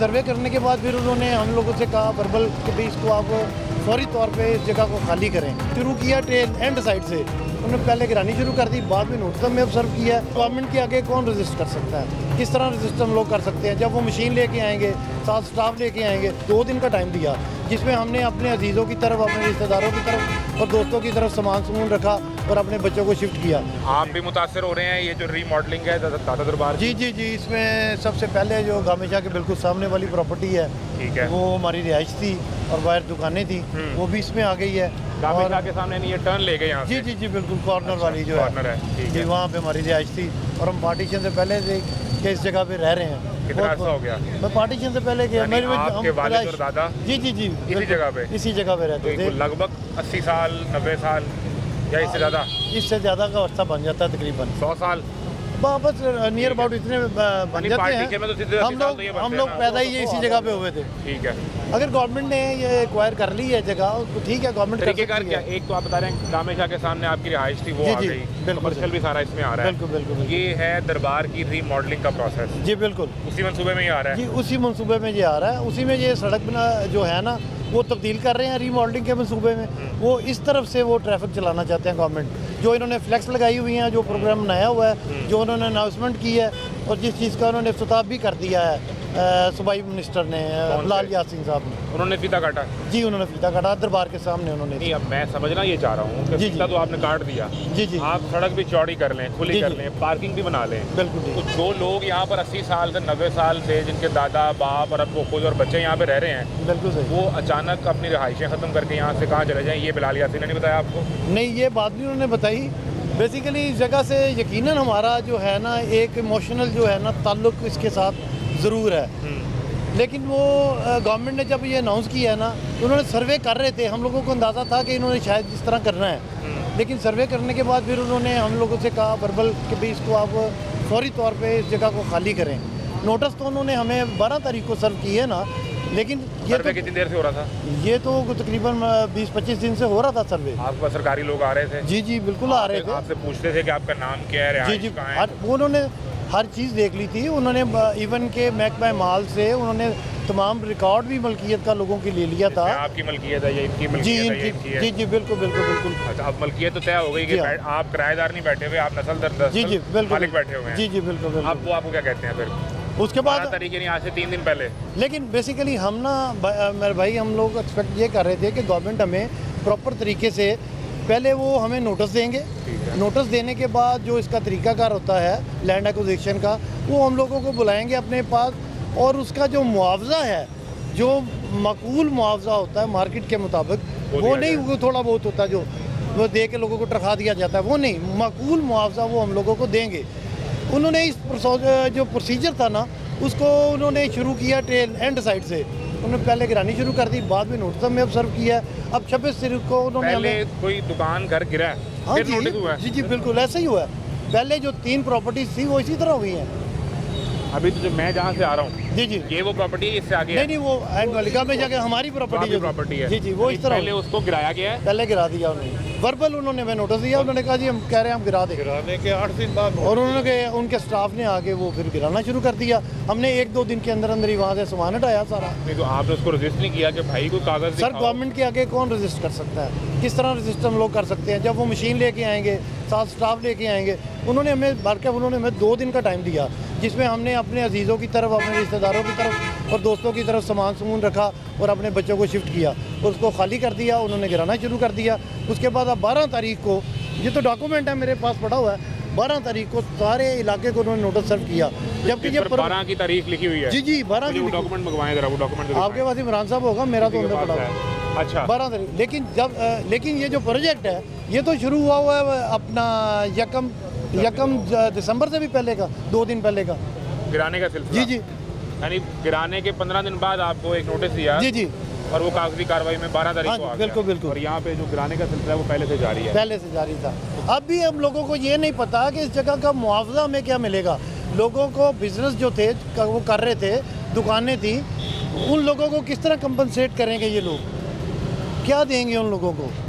सर्वे करने के बाद फिर उन्होंने हम लोगों से कहा वर्बल कि भाई इसको आप फौरी तौर पे इस जगह को खाली करें। शुरू किया ट्रेन एंड साइड से, उन्होंने पहले गिरानी शुरू कर दी, बाद में नोटिस में ऑब्जर्व किया। गवर्नमेंट के आगे कौन रजिस्ट कर सकता है, किस तरह रजिस्ट हम लोग कर सकते हैं। जब वो मशीन लेके आएंगे, साथ स्टाफ लेके आएंगे, 2 दिन का टाइम दिया, जिसमें हमने अपने अजीज़ों की तरफ, अपने रिश्तेदारों की तरफ और दोस्तों की तरफ सामान रखा और अपने बच्चों को शिफ्ट किया। आप भी मुतासर हो रहे हैं ये जो रीमॉडलिंग है दादा दरबार? जी, इसमें सबसे पहले जो गामेशा के बिल्कुल सामने वाली प्रॉपर्टी है, ठीक है, वो हमारी रिहाइश थी और बाहर दुकानें थी, वो भी इसमें आ गई है। गामेशा के सामने नहीं, ये टर्न ले गए यहाँ से? जी, बिल्कुल कॉर्नर वाली जो कॉर्नर है, ठीक जी, है। वहाँ पे हमारी रिहाइश थी और हम पार्टीशन से पहले से कि इस जगह पे रह रहे हैं। कितना अर्सा हो गया? मैं पार्टीशन से पहले के यानी आपके वालिद और दादा जी इसी जगह पे रहते थे। लगभग 80 साल 90 साल या इससे ज़्यादा? इससे ज़्यादा का अर्सा बन जाता है, तकरीबन 100 साल वापस नियर अबाउट इतने बन जाते हैं। में तो सीधे हम लोग पैदा ही इसी जगह पे हुए थे। ठीक है। अगर गवर्नमेंट ने ये एक्वायर कर ली है जगह तो ठीक है, गवर्नमेंट कर तरीकेकार सकती क्या? है। एक तो आप बता रहे हैं गामेशा के सामने आपकी रिहाइश थी, वो जी, आ जी, गई, बिल्कुल, कमर्शियल भी सारा इसमें आ रहा है। बिल्कुल। ये है दरबार की रीमॉडलिंग का प्रोसेस? जी बिल्कुल, उसी मंसूबे में ही आ रहा है? जी उसी मंसूबे में ये आ रहा है। उसी में ये सड़क बना जो है ना, वो तब्दील कर रहे हैं रीमॉडलिंग के मंसूबे में। वो इस तरफ से वो ट्रैफिक चलाना चाहते हैं गवर्नमेंट। जो इन्होंने फ्लैक्स लगाई हुई हैं, जो प्रोग्राम बनाया हुआ है, जो उन्होंने अनाउंसमेंट की है और जिस चीज़ का उन्होंने इफ्तिताह भी कर दिया है सूबाई मिनिस्टर ने, लाल यासीन साहब ने। उन्होंने फीता काटा? जी, उन्होंने फीता काटा दरबार के सामने उन्होंने। नहीं, अब मैं समझना ये चाह रहा हूँ कि जी, फीता तो आपने काट दिया, जी आप सड़क भी चौड़ी कर लें, खुली जी, कर जी। लें, पार्किंग भी बना लें, बिल्कुल तो ठीक, जो लोग यहाँ पर 80 साल से 90 साल से जिनके दादा बाप और अब वो खुद और बच्चे यहाँ पे रह रहे हैं, बिल्कुल सही। वो अचानक अपनी रहाइशें ख़त्म करके यहाँ से कहाँ चले जाएं, ये बिलाल यासीन ने नहीं बताया आपको? नहीं, ये बात भी उन्होंने बताई। बेसिकली इस जगह से यकीनन हमारा जो है ना एक इमोशनल जो है ना ताल्लुक़ इसके साथ ज़रूर है। लेकिन वो गवर्नमेंट ने जब ये अनाउंस किया है ना, तो उन्होंने सर्वे कर रहे थे। हम लोगों को अंदाज़ा था कि इन्होंने शायद इस तरह करना है, लेकिन सर्वे करने के बाद फिर उन्होंने हम लोगों से कहा वर्बल कि भाई इसको आप फौरी तौर पे इस जगह को खाली करें। नोटिस तो उन्होंने हमें 12 तारीख को सर्व की है ना, लेकिन ये तो कितनी देर से हो रहा था? ये तो तकरीबन 20-25 दिन से हो रहा था सर्वे। आपके पास सरकारी लोग आ रहे थे? जी, बिल्कुल आ रहे थे। आपसे पूछते थे कि आपका नाम क्या है, जी, रिहाइश कहाँ है? वो उन्होंने हर चीज़ देख ली थी। उन्होंने इवन के महकमा माल से उन्होंने तमाम रिकॉर्ड भी मलकियत का लोगों की ले लिया था। आपकी मलकियत है या इनकी जी, मलकियत है या इनकी है? जी, बिल्कुल। अच्छा, अब मलकियत तो तय हो गई कि जी, हाँ। आप किराएदार नहीं बैठे हुए, आप नस्ल दर नस्ल जी, बिल्कुल मालिक बैठे हुए हैं। जी, बिल्कुल। अब वो आपको क्या कहते हैं फिर? उसके 12 बाद तारीख यानी आज से 3 दिन पहले? लेकिन बेसिकली हम ना मेरे भाई, हम लोग एक्सपेक्ट ये कर रहे थे कि गवर्नमेंट हमें प्रॉपर तरीके से पहले वो हमें नोटिस देंगे। नोटिस देने के बाद जो इसका तरीकाकार होता है लैंड एक्विजिशन का, वो हम लोगों को बुलाएंगे अपने पास, और उसका जो मुआवजा है, जो माकूल मुआवजा होता है मार्केट के मुताबिक, वो नहीं, वो थोड़ा बहुत होता है जो वो दे के लोगों को टरखा दिया जाता है, वो नहीं, माकूल मुआवजा वो हम लोगों को देंगे। उन्होंने इस जो प्रोसीजर था ना, उसको उन्होंने शुरू किया ट्रेन एंड साइड से, उन्होंने पहले गिरानी शुरू कर दी, बाद में नोटिस में ऑब्जर्व किया। अब 26 तारीख को उन्होंने पहले कोई दुकान घर गिरा है, हाँ फिर नोटिस हुआ है? जी, बिल्कुल ऐसा ही हुआ है। पहले जो 3 प्रॉपर्टीज थी वो इसी तरह हुई हैं। अभी तो जो मैं जहाँ से आ रहा हूँ, जी, ये वो प्रॉपर्टी इससे आगे है? नहीं, वो एंड मलिका में जाके हमारी प्रॉपर्टी जो प्रॉपर्टी है? जी, वो इस तरह पहले उसको गिराया गया है? पहले गिरा दिया उन्होंने। वर्बल उन्होंने हमें नोटिस दिया, उन्होंने कहा जी हम कह रहे हैं हम गिरा दें। गिराने के 8 दिन बाद और उन्होंने उनके स्टाफ ने आके वो फिर गिराना शुरू कर दिया। हमने 1-2 दिन के अंदर ही वहाँ से सामान हटाया सारा। नहीं, तो आपने उसको रजिस्ट नहीं किया कि भाई को कागज सर, गवर्नमेंट के आगे कौन रजिस्ट कर सकता है, किस तरह रजिस्ट हम लोग कर सकते हैं। जब वो मशीन लेके आएंगे, साथ स्टाफ लेके आएंगे, उन्होंने हमें 2 दिन का टाइम दिया, जिसमें हमने अपने अजीज़ों की तरफ, अपने रिश्तेदारों की तरफ और दोस्तों की तरफ सामान रखा और अपने बच्चों को शिफ्ट किया और उसको खाली कर दिया। उन्होंने गिराना शुरू कर दिया। उसके बाद अब 12 तारीख को, ये तो डॉक्यूमेंट है मेरे पास पड़ा हुआ है, 12 तारीख को सारे इलाके को उन्होंने नोटिस सर्व किया। जबकि ये 12 की तारीख लिखी हुई है? जी, 12 की डॉक्यूमेंट मंगवाएं जरा, वो डॉक्यूमेंट आपके पास इमरान साहब होगा, मेरा तो अंदर पड़ा हुआ है। अच्छा, 12 तारीख। लेकिन ये जो प्रोजेक्ट है, ये तो शुरू हुआ है अपना यकम दिसंबर से भी पहले का, 2 दिन पहले का गिराने का सिलसिला? जी, यानी गिराने के 15 दिन बाद आपको एक नोटिस दिया? जी, और वो कागजी कार्रवाई में 12 तारीख हाँ, को आ गया? बिल्कुल। और यहाँ पे जो गिराने का सिलसिला है वो पहले से जारी है? पहले से जारी था। अब भी हम लोगों को ये नहीं पता कि इस जगह का मुआवजा हमें क्या मिलेगा। लोगों को बिजनेस जो थे वो कर रहे थे, दुकानें थी, उन लोगों को किस तरह कंपनसेट करेंगे ये लोग, क्या देंगे उन लोगों को?